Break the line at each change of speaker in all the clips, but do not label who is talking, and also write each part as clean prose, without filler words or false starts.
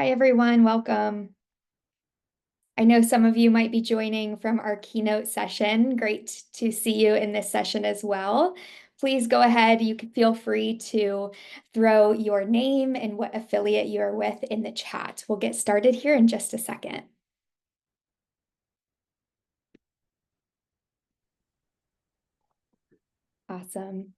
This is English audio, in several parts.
Hi, everyone. Welcome. I know some of you might be joining from our keynote session. Great to see you in this session as well. Please go ahead. You can feel free to throw your name and what affiliate you're with in the chat. We'll get started here in just a second. Awesome.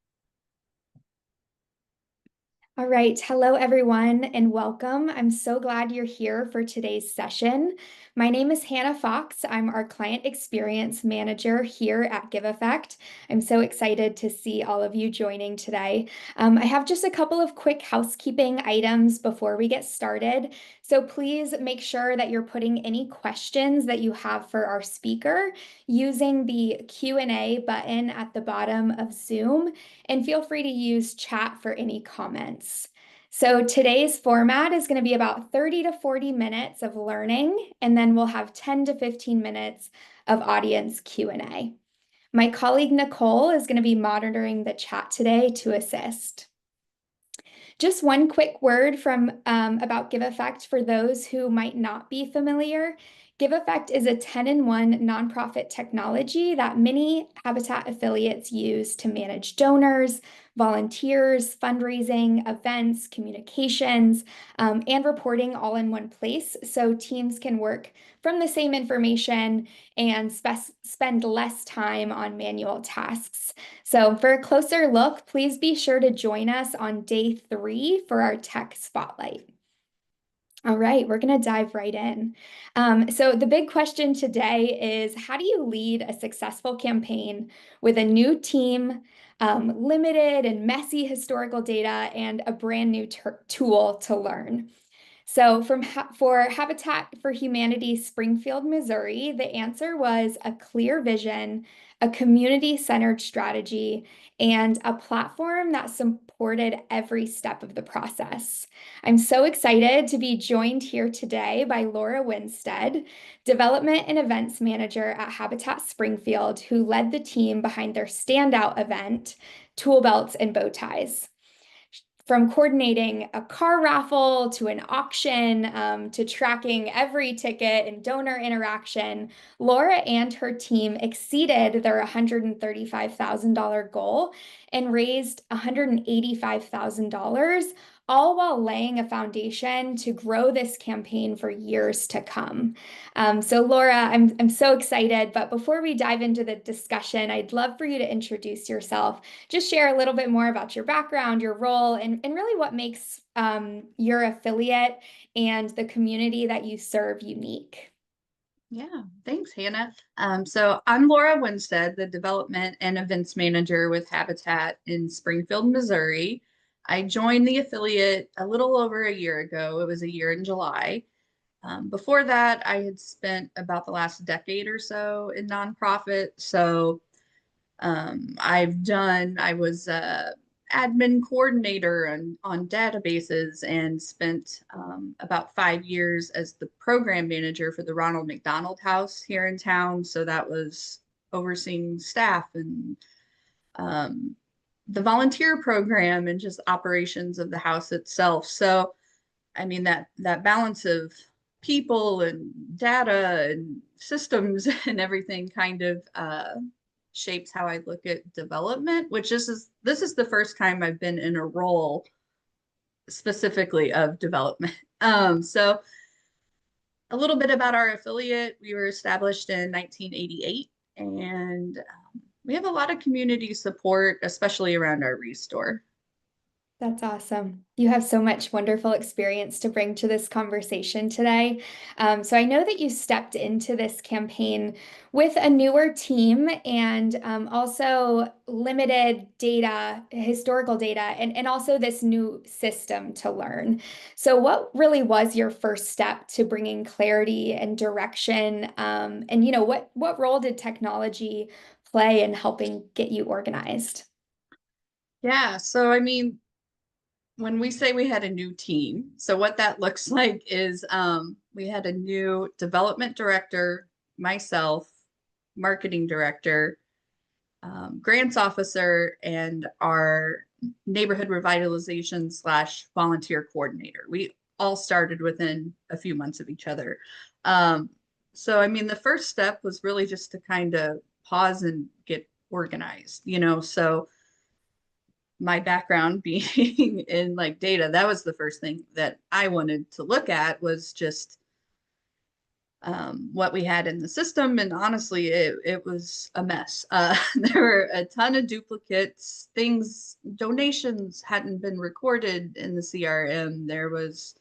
All right. Hello, everyone, and welcome. I'm so glad you're here for today's session. My name is Hannah Fox. I'm our Client Experience Manager here at Giveffect. I'm so excited to see all of you joining today. I have just a couple of quick housekeeping items before we get started. So please make sure that you're putting any questions that you have for our speaker using the Q&A button at the bottom of Zoom, and feel free to use chat for any comments. So today's format is going to be about 30 to 40 minutes of learning, and then we'll have 10 to 15 minutes of audience Q&A. My colleague Nicole is going to be monitoring the chat today to assist. Just one quick word from about Giveffect for those who might not be familiar. Giveffect is a 10-in-1 nonprofit technology that many Habitat affiliates use to manage donors, volunteers, fundraising, events, communications, and reporting all in one place, so teams can work from the same information and spend less time on manual tasks. So for a closer look, please be sure to join us on day 3 for our tech spotlight. All right, we're going to dive right in. So the big question today is, how do you lead a successful campaign with a new team, limited and messy historical data, and a brand new tool to learn? So for Habitat for Humanity Springfield, Missouri, the answer was a clear vision, a community-centered strategy, and a platform that supported every step of the process. I'm so excited to be joined here today by Laura Winstead, Development and Events Manager at Habitat Springfield, who led the team behind their standout event, Toolbelts and Bowties. From coordinating a car raffle to an auction to tracking every ticket and donor interaction, Laura and her team exceeded their $135,000 goal and raised $185,000, all while laying a foundation to grow this campaign for years to come. So Laura, I'm so excited, but before we dive into the discussion, I'd love for you to introduce yourself. Just share a little bit more about your background, your role, and really what makes your affiliate and the community that you serve unique.
Yeah, thanks, Hannah. So I'm Laura Winstead, the Development and Events Manager with Habitat in Springfield, Missouri. I joined the affiliate a little over a year ago. It was a year in July. Before that, I had spent about the last decade or so in nonprofit. So I was admin coordinator on databases and spent about 5 years as the program manager for the Ronald McDonald House here in town. So that was overseeing staff and the volunteer program and just operations of the house itself. So, I mean, that balance of people and data and systems and everything kind of shapes how I look at development, which this is the first time I've been in a role specifically of development. So a little bit about our affiliate. We were established in 1988, and we have a lot of community support, especially around our restore.
That's awesome. You have so much wonderful experience to bring to this conversation today. So I know that you stepped into this campaign with a newer team and also limited data, historical data, and also this new system to learn. So what really was your first step to bringing clarity and direction? And what role did technology play in helping get you organized?
Yeah, so I mean, when we say we had a new team, so what that looks like is we had a new development director, myself, marketing director, grants officer, and our neighborhood revitalization / volunteer coordinator. We all started within a few months of each other. Um, so, I mean, the first step was really just to kind of pause and get organized, you know. So, my background being in like data, that was the first thing that I wanted to look at was just what we had in the system. And honestly, it was a mess. There were a ton of duplicates, things, donations hadn't been recorded in the CRM. There was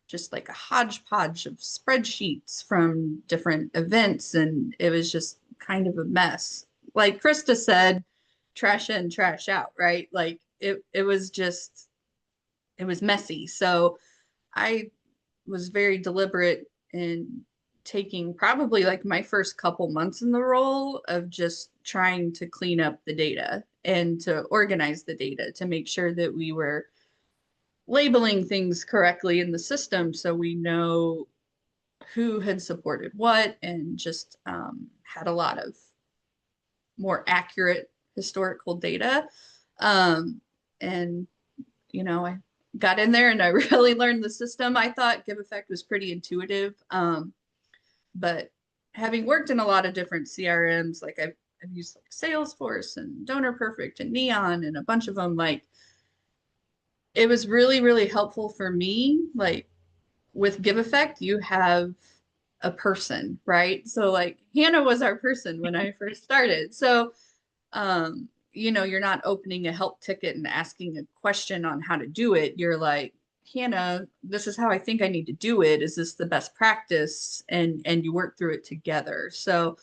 just like a hodgepodge of spreadsheets from different events, and it was just kind of a mess. Like Krista said, trash in, trash out, right? Like it was just, it was messy. So I was very deliberate in taking probably like my first couple months in the role of just trying to clean up the data and to organize the data to make sure that we were labeling things correctly in the system so we know who had supported what and just had a lot of more accurate historical data. And, you know, I got in there and I really learned the system. I thought Giveffect was pretty intuitive. But having worked in a lot of different CRMs, like I've used like Salesforce and Donor Perfect and Neon and a bunch of them, like it was really, really helpful for me. Like with Giveffect, you have a person, right? So like Hannah was our person when I first started. So you know, you're not opening a help ticket and asking a question on how to do it. You're like, Hannah, this is how I think I need to do it. Is this the best practice? And you work through it together. So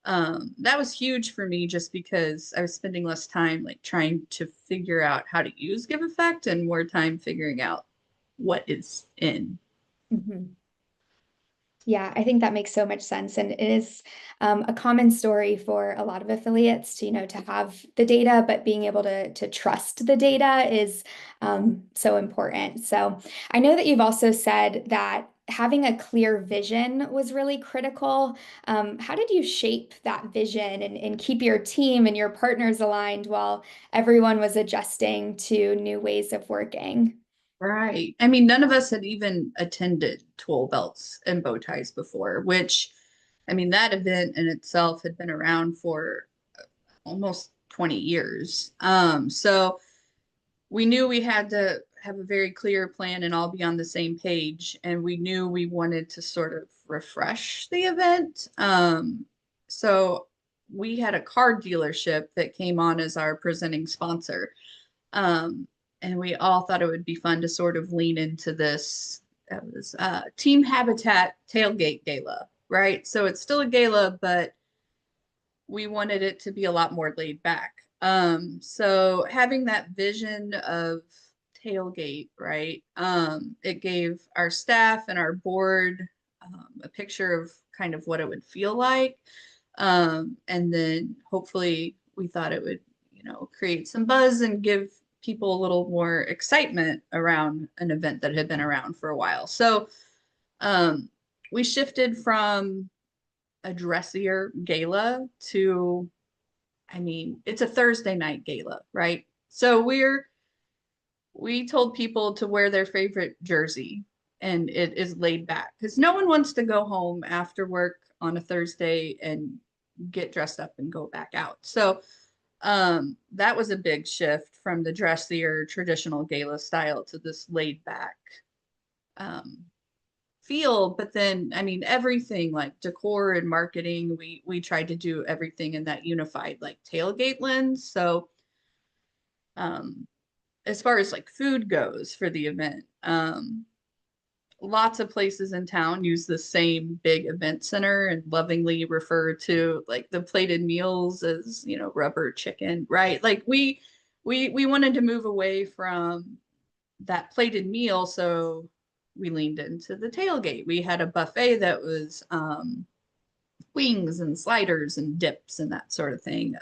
that was huge for me just because I was spending less time like trying to figure out how to use Giveffect and more time figuring out what is in.
Mhm. Yeah, I think that makes so much sense. And it is a common story for a lot of affiliates to, to have the data, but being able to trust the data is so important. So I know that you've also said that having a clear vision was really critical. How did you shape that vision and keep your team and your partners aligned while everyone was adjusting to new ways of working?
Right. I mean, none of us had even attended Toolbelts and Bowties before, which, I mean, that event in itself had been around for almost 20 years. So we knew we had to have a very clear plan and all be on the same page. And we knew we wanted to sort of refresh the event. So we had a car dealership that came on as our presenting sponsor. Um, and we all thought it would be fun to sort of lean into this. That was Team Habitat Tailgate Gala, right? So it's still a gala, but we wanted it to be a lot more laid back. So having that vision of tailgate, right? It gave our staff and our board a picture of kind of what it would feel like. And then hopefully we thought it would, you know, create some buzz and give people a little more excitement around an event that had been around for a while. So um, we shifted from a dressier gala to, I mean, it's a Thursday night gala, right? So we told people to wear their favorite jersey and it is laid back because no one wants to go home after work on a Thursday and get dressed up and go back out. So that was a big shift from the dressier traditional gala style to this laid back um, feel. But then, I mean, everything like decor and marketing, we tried to do everything in that unified like tailgate lens. So um, as far as like food goes for the event, lots of places in town use the same big event center and lovingly refer to like the plated meals as, you know, rubber chicken, right? Like we wanted to move away from that plated meal, so we leaned into the tailgate. We had a buffet that was wings and sliders and dips and that sort of thing.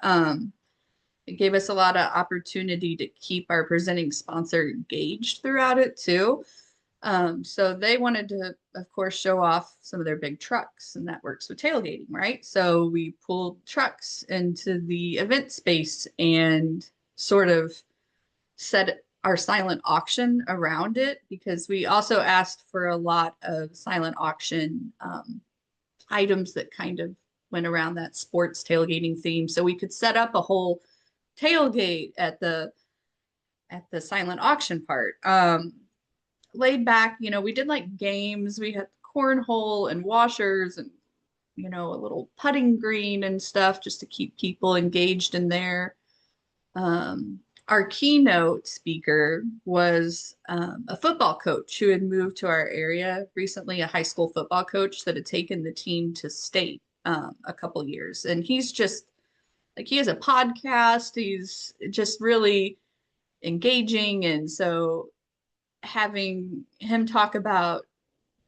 It gave us a lot of opportunity to keep our presenting sponsor engaged throughout it too. So they wanted to, of course, show off some of their big trucks, and that works with tailgating, right? So we pulled trucks into the event space and sort of set our silent auction around it, because we also asked for a lot of silent auction items that kind of went around that sports tailgating theme. So we could set up a whole tailgate at the silent auction part. Laid back, we did like games. We had cornhole and washers and a little putting green and stuff just to keep people engaged in there. Our keynote speaker was a football coach who had moved to our area recently, a high school football coach that had taken the team to state a couple years. And he's just like, he has a podcast. He's just really engaging. And so having him talk about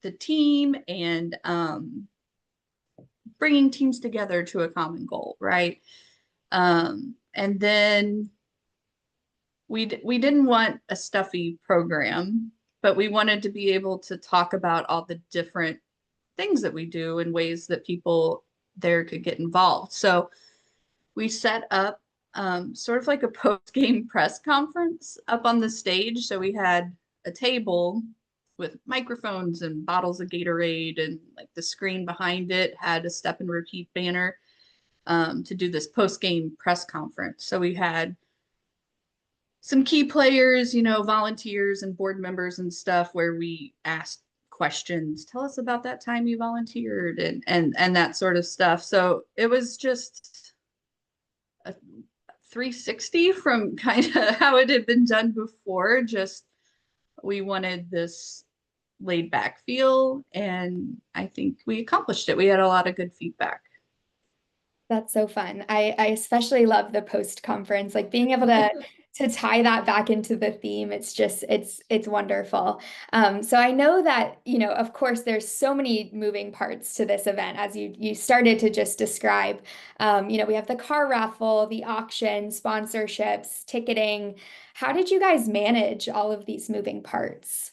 the team and bringing teams together to a common goal, right? And then we didn't want a stuffy program, but we wanted to be able to talk about all the different things that we do and ways that people there could get involved. So we set up sort of like a post-game press conference up on the stage. So we had a table with microphones and bottles of Gatorade, and like the screen behind it had a step and repeat banner to do this post-game press conference. So we had some key players, volunteers and board members and stuff, where we asked questions. Tell us about that time you volunteered and that sort of stuff. So it was just a 360 from kind of how it had been done before. Just we wanted this laid back feel, and I think we accomplished it. We had a lot of good feedback.
That's so fun. I especially love the post conference, like being able to tie that back into the theme. It's just it's wonderful. So I know that, of course, there's so many moving parts to this event, as you started to just describe. We have the car raffle, the auction, sponsorships, ticketing. How did you guys manage all of these moving parts?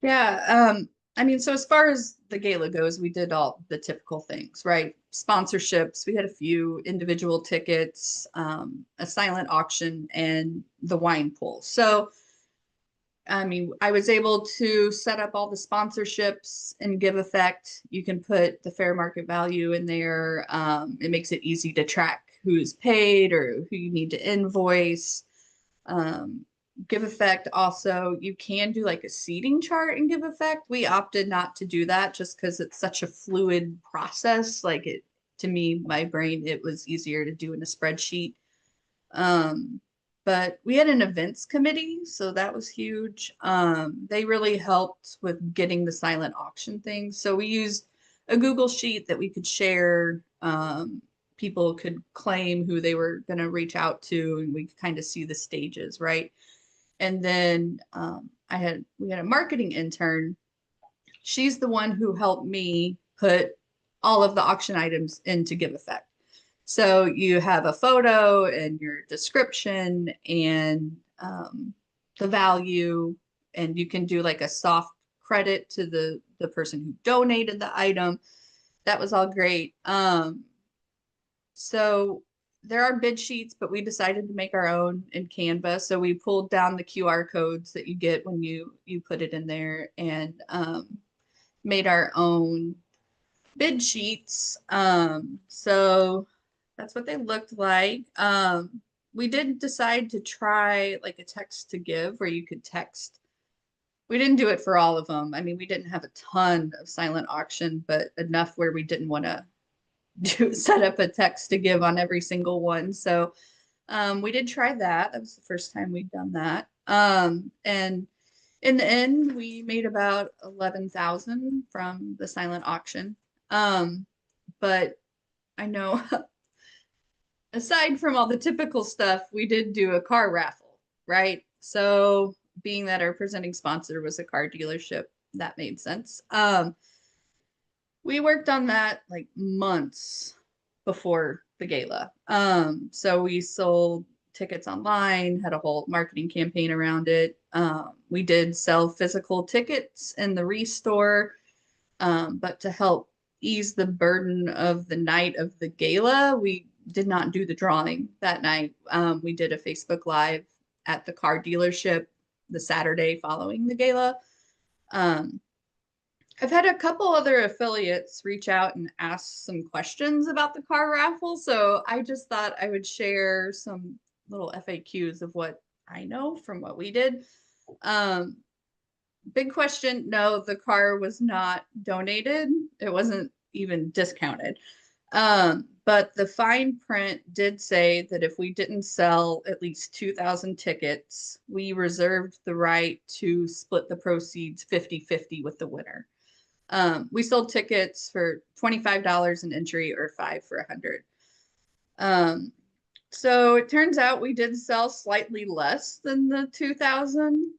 Yeah, I mean, so as far as the gala goes, we did all the typical things, right? Sponsorships, we had a few individual tickets, a silent auction, and the wine pool. So, I mean, I was able to set up all the sponsorships and Giveffect. You can put the fair market value in there. It makes it easy to track who's paid or who you need to invoice. Giveffect also, you can do like a seating chart in Giveffect. We opted not to do that just because it's such a fluid process. Like to me, my brain, it was easier to do in a spreadsheet. But we had an events committee, so that was huge. They really helped with getting the silent auction thing. So we used a Google sheet that we could share. People could claim who they were going to reach out to, and we could kind of see the stages, right? And then we had a marketing intern. She's the one who helped me put all of the auction items into Giveffect. So you have a photo and your description and the value, and you can do like a soft credit to the person who donated the item. That was all great. So there are bid sheets, but we decided to make our own in Canva. So we pulled down the QR codes that you get when you put it in there, and made our own bid sheets. So that's what they looked like. We did decide to try like a text to give, where you could text. We didn't do it for all of them. I mean, we didn't have a ton of silent auction, but enough where we didn't want to set up a text to give on every single one. So we did try that. That was the first time we'd done that. And in the end, we made about 11,000 from the silent auction. But I know aside from all the typical stuff, we did do a car raffle, right? So being that our presenting sponsor was a car dealership, that made sense. We worked on that like months before the gala. So we sold tickets online, had a whole marketing campaign around it. We did sell physical tickets in the restore, but to help ease the burden of the night of the gala, we did not do the drawing that night. We did a Facebook Live at the car dealership the Saturday following the gala. Um, I've had a couple other affiliates reach out and ask some questions about the car raffle. So I just thought I would share some little FAQs of what I know from what we did. Um, Big question. No, the car was not donated. It wasn't even discounted. But the fine print did say that if we didn't sell at least 2,000 tickets, we reserved the right to split the proceeds 50-50 with the winner. We sold tickets for $25 an entry or 5 for 100. So it turns out we did sell slightly less than the 2,000.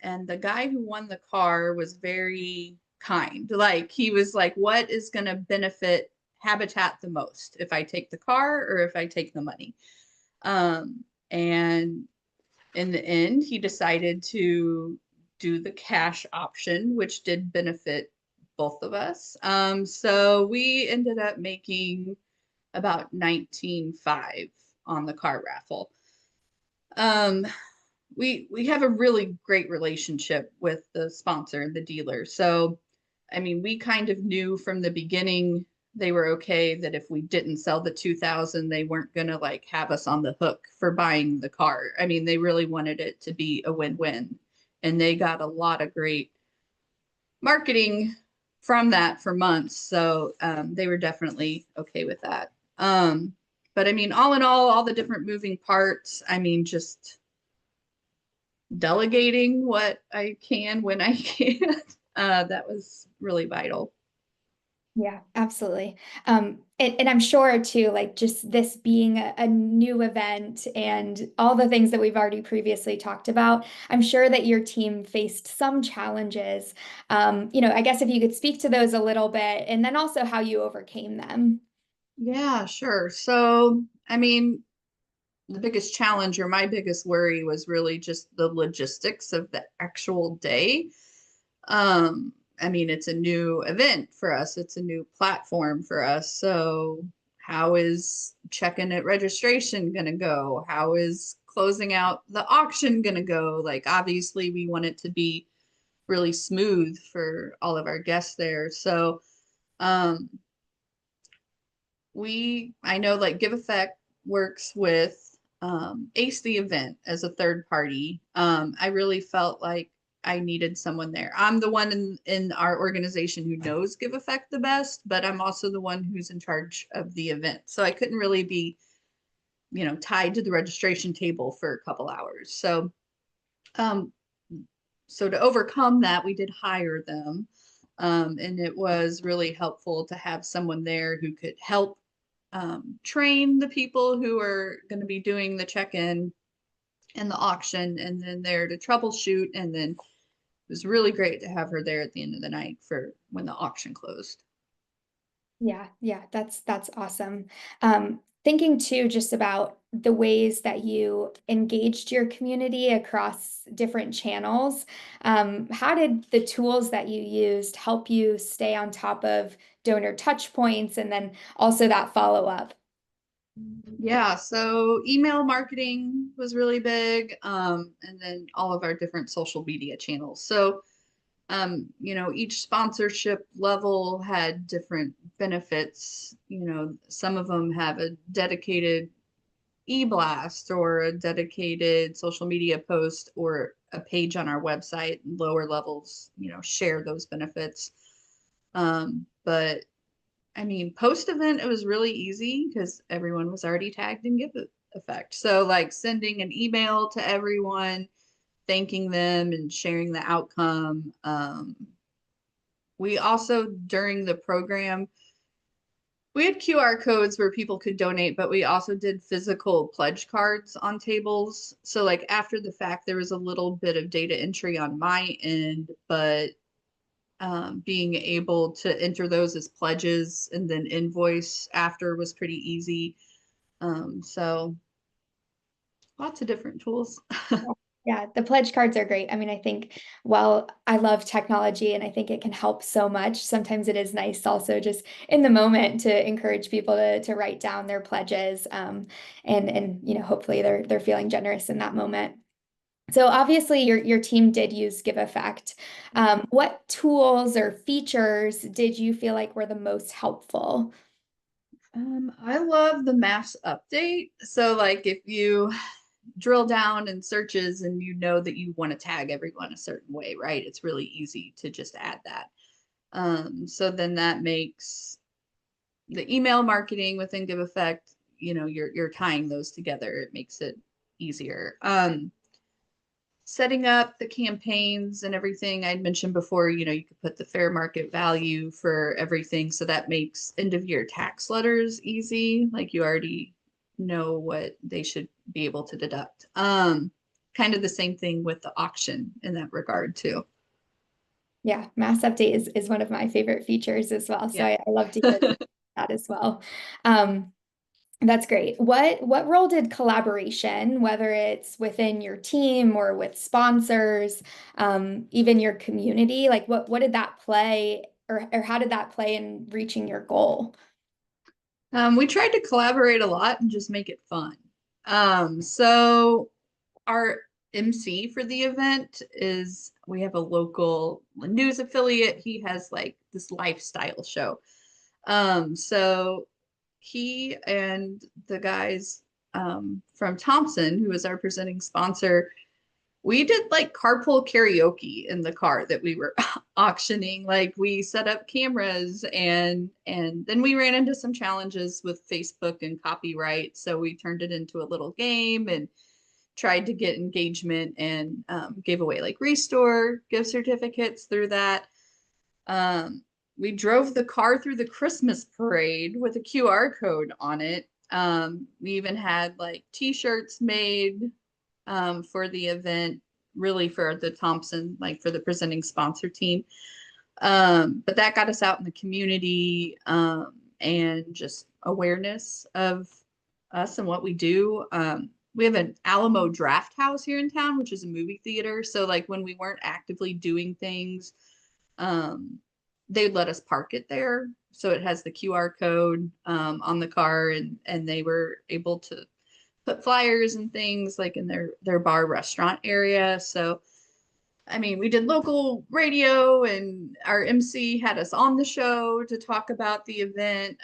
And the guy who won the car was very kind. Like he was like, what is going to benefit Habitat the most if I take the car or if I take the money? And in the end, he decided to do the cash option, which did benefit both of us. So we ended up making about 19.5 on the car raffle. Um, we have a really great relationship with the sponsor and the dealer. So, I mean, we kind of knew from the beginning they were okay that if we didn't sell the 2,000, they weren't going to like have us on the hook for buying the car. I mean, they really wanted it to be a win-win, and they got a lot of great marketing from that for months. So they were definitely okay with that. But I mean, all in all the different moving parts, I mean, just delegating what I can when I can. That was really vital.
Yeah, absolutely. And I'm sure too, like just this being a new event and all the things that we've already previously talked about, I'm sure that your team faced some challenges. I guess if you could speak to those a little bit and then also how you overcame them.
Yeah, sure. So, I mean, the biggest challenge or my biggest worry was really just the logistics of the actual day. Um, I mean, it's a new event for us, it's a new platform for us. So, how is checking at registration going to go? How is closing out the auction going to go? Like, obviously, we want it to be really smooth for all of our guests there. So, um, I know like Giveffect works with Ace the event as a third party. I really felt like I needed someone there. I'm the one in our organization who knows Giveffect the best, but I'm also the one who's in charge of the event. So I couldn't really be, tied to the registration table for a couple hours. Um, so to overcome that, we did hire them. And it was really helpful to have someone there who could help train the people who are going to be doing the check-in and the auction, and then there to troubleshoot. And then it was really great to have her there at the end of the night for when the auction closed.
Yeah, that's awesome. Thinking too just about the ways that you engaged your community across different channels. How did the tools that you used help you stay on top of donor touch points and then also that follow-up?
Yeah, so email marketing was really big, and then all of our different social media channels. So, each sponsorship level had different benefits. Some of them have a dedicated e-blast or a dedicated social media post or a page on our website. Lower levels, share those benefits. But I mean, post event, it was really easy because everyone was already tagged in Giveffect. So, like sending an email to everyone, thanking them, and sharing the outcome. We also, during the program, we had QR codes where people could donate, but we also did physical pledge cards on tables. So, like after the fact, there was a little bit of data entry on my end, but being able to enter those as pledges and then invoice after was pretty easy. So lots of different tools.
Yeah, the pledge cards are great. I mean, I think, well, I love technology and I think it can help so much. Sometimes it is nice also just in the moment to encourage people to write down their pledges, and hopefully they're feeling generous in that moment. So obviously your team did use Giveffect. What tools or features did you feel like were the most helpful?
I love the mass update. So like if you drill down in searches and you know that you want to tag everyone a certain way, right? It's really easy to just add that. So then that makes the email marketing within Giveffect, you're tying those together. It makes it easier. Setting up the campaigns and everything I'd mentioned before, you could put the fair market value for everything. So that makes end of year tax letters easy. Like you already know what they should be able to deduct. Kind of the same thing with the auction in that regard too.
Yeah, mass update is one of my favorite features as well. So
Yeah.
I love to hear that as well. Um, That's great. What role did collaboration, whether it's within your team or with sponsors, even your community, like what did that play or how did that play in reaching your goal?
We tried to collaborate a lot and just make it fun. So our MC for the event is we have a local news affiliate. He has like this lifestyle show. So he and the guys from Thompson, who is our presenting sponsor, we did like carpool karaoke in the car that we were auctioning. Like we set up cameras and then we ran into some challenges with Facebook and copyright. So we turned it into a little game and tried to get engagement and gave away like restore gift certificates through that. Um, we drove the car through the Christmas parade with a QR code on it. We even had like t-shirts made for the event, really for the Thompson, like for the presenting sponsor team. But that got us out in the community and just awareness of us and what we do. We have an Alamo Draft House here in town, which is a movie theater. So like when we weren't actively doing things, um, they'd let us park it there. So it has the QR code on the car, and they were able to put flyers and things like in their bar restaurant area. So I mean, we did local radio, and our MC had us on the show to talk about the event.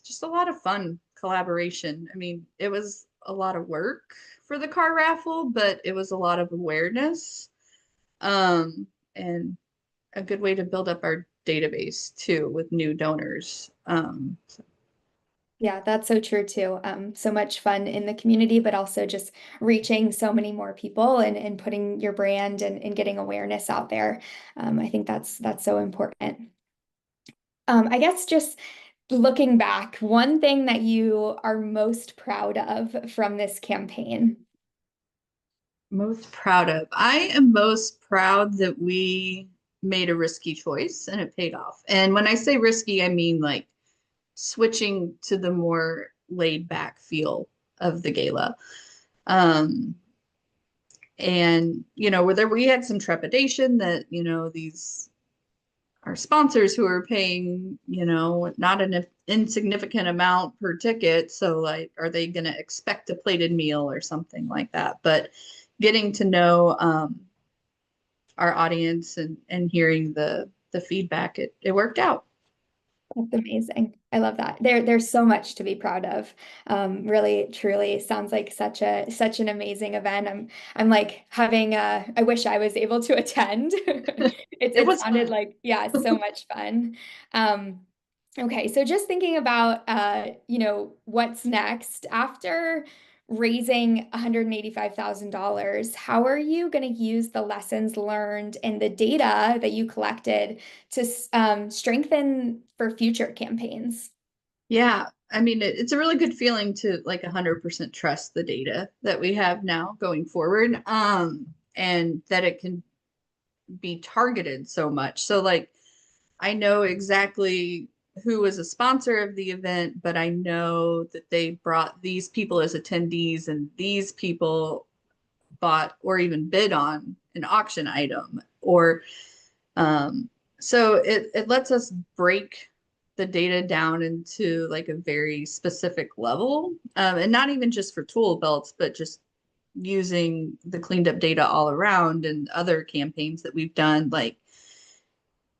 Just a lot of fun collaboration. I mean, it was a lot of work for the car raffle, but it was a lot of awareness, and a good way to build up our database too with new donors.
Yeah, that's so true too. So much fun in the community, but also just reaching so many more people and putting your brand and getting awareness out there. I think that's so important. I guess just looking back, one thing that you are most proud of from this campaign.
Most proud of. I am most proud that we made a risky choice and it paid off. And when I say risky, I mean like switching to the more laid back feel of the gala. Um, and whether we had some trepidation that, these our sponsors who are paying, not an insignificant amount per ticket. So like, are they going to expect a plated meal or something like that? But getting to know our audience and hearing the feedback, it worked out.
That's amazing. I love that. There's so much to be proud of. Really, truly sounds like such an amazing event. I'm like having I wish I was able to attend.
It
It
was
sounded
fun.
like, yeah, so much fun. Um, okay, so just thinking about what's next after raising $185,000, how are you going to use the lessons learned and the data that you collected to strengthen for future campaigns?
Yeah, I mean, it's a really good feeling to like 100% trust the data that we have now going forward, and that it can be targeted so much. So like I know exactly who was a sponsor of the event, but I know that they brought these people as attendees and these people bought or even bid on an auction item. Or so it lets us break the data down into like a very specific level, and not even just for tool belts, but just using the cleaned up data all around and other campaigns that we've done, like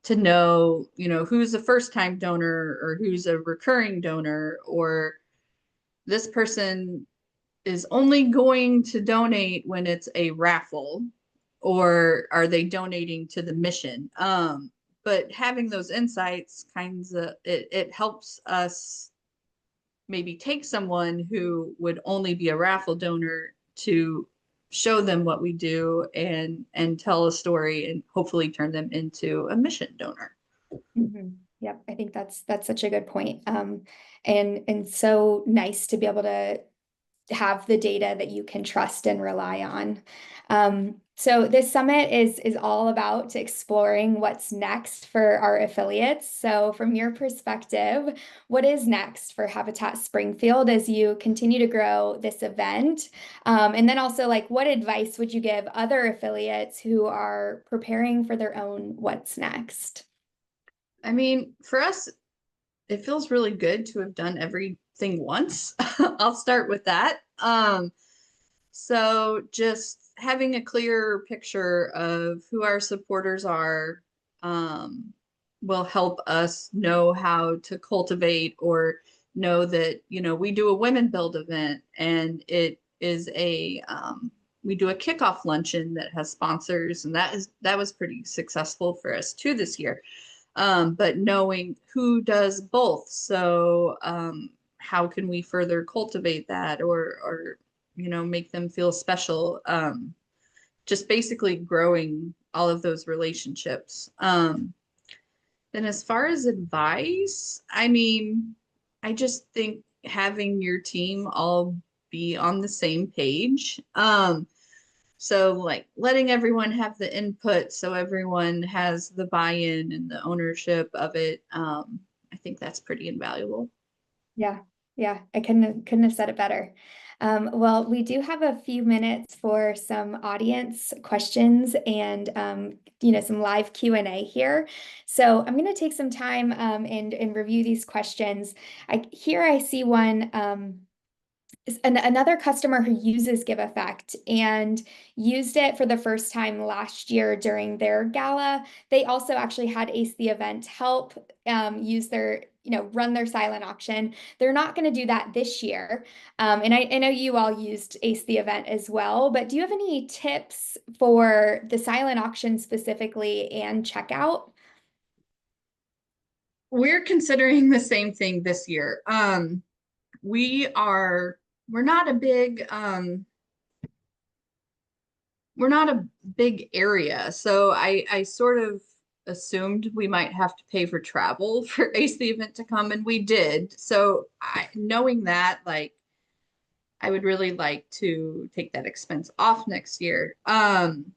to know, who's a first time donor or who's a recurring donor, or this person is only going to donate when it's a raffle, or are they donating to the mission? But having those insights kinds of it helps us maybe take someone who would only be a raffle donor to show them what we do and tell a story and hopefully turn them into a mission donor.
Yep, I think that's such a good point. And so nice to be able to have the data that you can trust and rely on. So this summit is all about exploring what's next for our affiliates. So from your perspective, what is next for Habitat Springfield as you continue to grow this event? And then also, like, what advice would you give other affiliates who are preparing for their own what's next?
I mean, for us, it feels really good to have done everything once. I'll start with that. So just having a clear picture of who our supporters are, um, will help us know how to cultivate, or know that, we do a women build event, and it is we do a kickoff luncheon that has sponsors, and that was pretty successful for us too this year. But knowing who does both. So how can we further cultivate that, or make them feel special? Just basically growing all of those relationships. Then as far as advice, I mean, I just think having your team all be on the same page. So like letting everyone have the input so everyone has the buy-in and the ownership of it. I think that's pretty invaluable.
Yeah, yeah, I couldn't have said it better. Well, we do have a few minutes for some audience questions and some live Q&A here. So I'm going to take some time and review these questions. I see one. Another customer who uses Giveffect and used it for the first time last year during their gala. They also actually had Ace the Event help use run their silent auction. They're not going to do that this year. And I know you all used Ace the Event as well, but do you have any tips for the silent auction specifically and checkout?
We're considering the same thing this year. We are we're not a big we're not a big area, so I sort of assumed we might have to pay for travel for Ace the Event to come, and we did. So knowing that, like, I would really like to take that expense off next year. My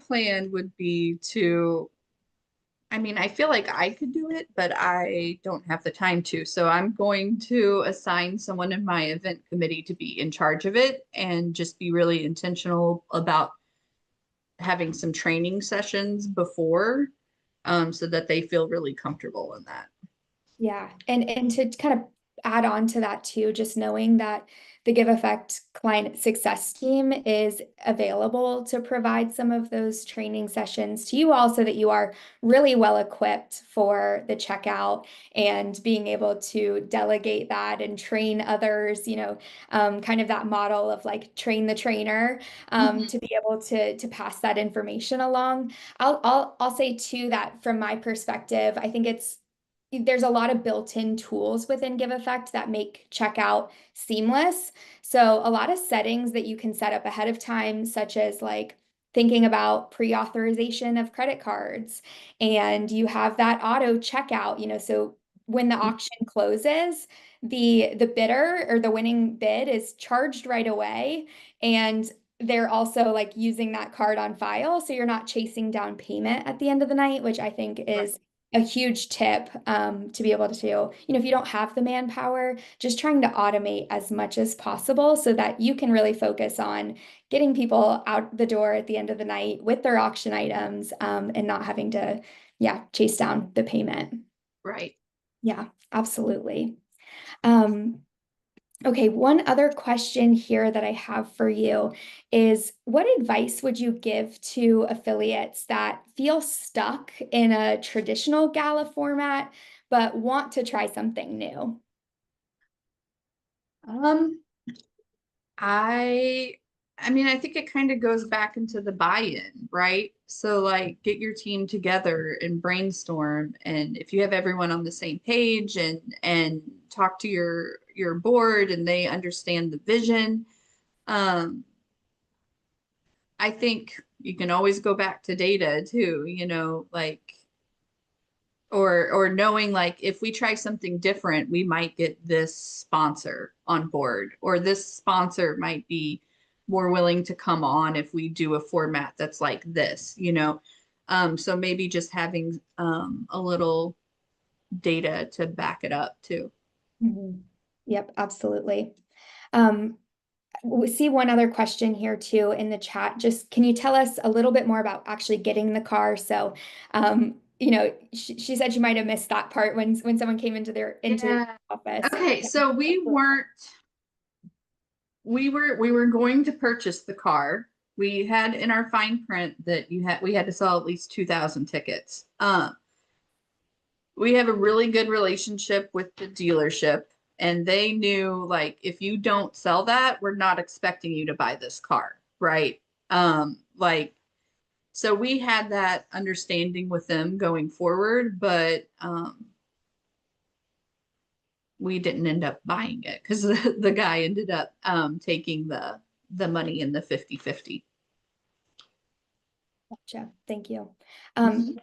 plan would be to, I mean, I feel like I could do it, but I don't have the time to. So I'm going to assign someone in my event committee to be in charge of it, and just be really intentional about having some training sessions before, so that they feel really comfortable in that.
Yeah, and to kind of add on to that too, just knowing that the Giveffect client success team is available to provide some of those training sessions to you all so that you are really well equipped for the checkout and being able to delegate that and train others, kind of that model of like train the trainer,
Mhm.
to be able to pass that information along. I'll say too that from my perspective, I think there's a lot of built-in tools within Giveffect that make checkout seamless. So a lot of settings that you can set up ahead of time, such as like thinking about pre-authorization of credit cards, and you have that auto checkout, so when the auction closes, the bidder or the winning bid is charged right away, and they're also like using that card on file, so you're not chasing down payment at the end of the night, which I think
Right.
is a huge tip to be able to, if you don't have the manpower, just trying to automate as much as possible so that you can really focus on getting people out the door at the end of the night with their auction items and not having to, yeah, chase down the payment.
Right.
Yeah, absolutely. Um, Okay, one other question here that I have for you is what advice would you give to affiliates that feel stuck in a traditional gala format but want to try something new?
Um, I I mean, I think it kind of goes back into the buy-in, right? So like get your team together and brainstorm, and if you have everyone on the same page and talk to your board and they understand the vision, um I think you can always go back to data too, like or knowing like if we try something different, we might get this sponsor on board, or this sponsor might be more willing to come on if we do a format that's like this. So maybe just having a little data to back it up too.
Mhm. Yep, absolutely. Um, we see one other question here too in the chat. Just can you tell us a little bit more about actually getting the car? So, she said she might have missed that part when someone came into the
Yeah.
office.
Okay, so we were going to purchase the car. We had in our fine print that we had to sell at least 2,000 tickets. We have a really good relationship with the dealership, and they knew like if you don't sell that, we're not expecting you to buy this car, right? Like so we had that understanding with them going forward, but we didn't end up buying it because the guy ended up taking the money in the 50-50.
Gotcha. Thank you.
Mhm.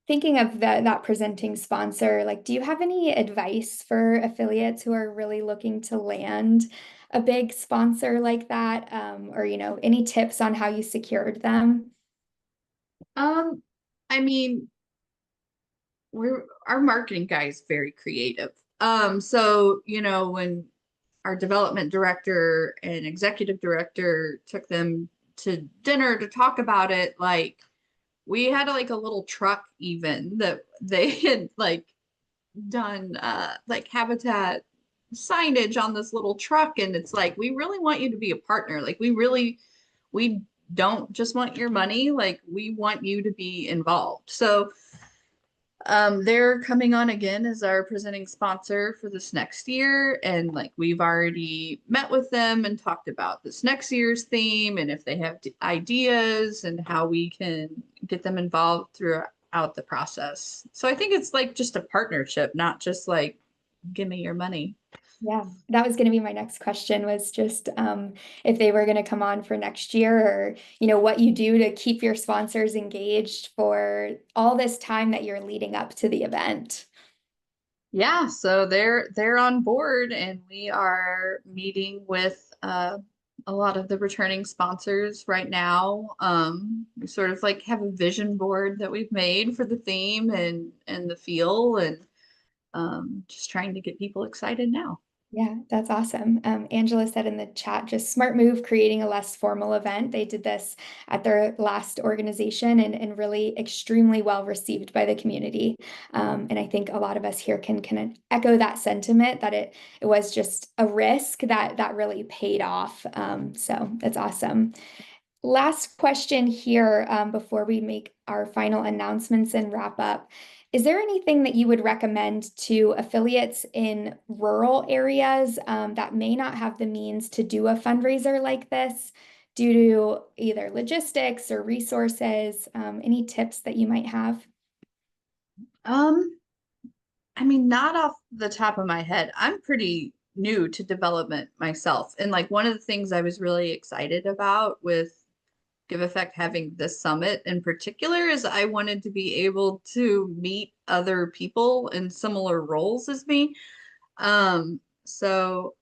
Thinking of that presenting sponsor, like, do you have any advice for affiliates who are really looking to land a big sponsor like that? Or, any tips on how you secured them?
Um, I mean, our marketing guy is very creative. So when our development director and executive director took them to dinner to talk about it, like we had like a little truck even that they had like done like Habitat signage on this little truck, and it's like we really want you to be a partner. Like we don't just want your money, like we want you to be involved. So they're coming on again as our presenting sponsor for this next year. And like we've already met with them and talked about this next year's theme and if they have ideas and how we can get them involved throughout the process. So I think it's like just a partnership, not just like, give me your money.
Yeah, that was going to be my next question was just if they were going to come on for next year or, what you do to keep your sponsors engaged for all this time that you're leading up to the event.
Yeah, so they're on board, and we are meeting with a lot of the returning sponsors right now. We sort of like have a vision board that we've made for the theme and the feel, and just trying to get people excited now.
Yeah, that's awesome. Angela said in the chat, just smart move creating a less formal event. They did this at their last organization and really extremely well received by the community. And I think a lot of us here can echo that sentiment that it was just a risk that really paid off. So that's awesome. Last question here before we make our final announcements and wrap up. Is there anything that you would recommend to affiliates in rural areas that may not have the means to do a fundraiser like this due to either logistics or resources? Any tips that you might have?
Um, I mean, not off the top of my head. I'm pretty new to development myself, and like one of the things I was really excited about with Giveffect having this summit in particular is I wanted to be able to meet other people in similar roles as me. So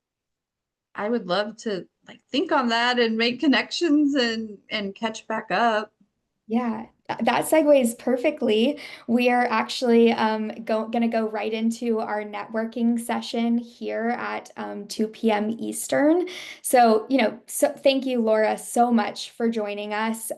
I would love to like think on that and make connections and catch back up.
Yeah, that segues perfectly. We are actually gonna go right into our networking session here at 2 p.m. Eastern. So, thank you, Laura, so much for joining us.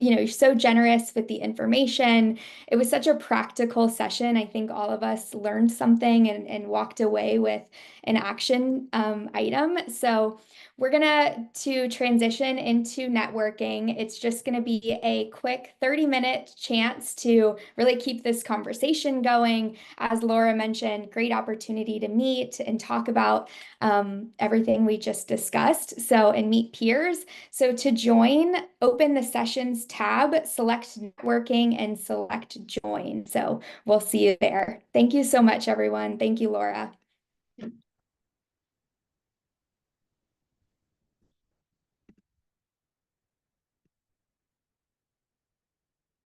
You're so generous with the information. It was such a practical session. I think all of us learned something and walked away with an action item. So, we're gonna to transition into networking. It's just gonna be a quick 30-minute chance to really keep this conversation going. As Laura mentioned, great opportunity to meet and talk about everything we just discussed. So, and meet peers. So to join, open the sessions tab, select networking, and select join. So we'll see you there. Thank you so much, everyone. Thank you, Laura.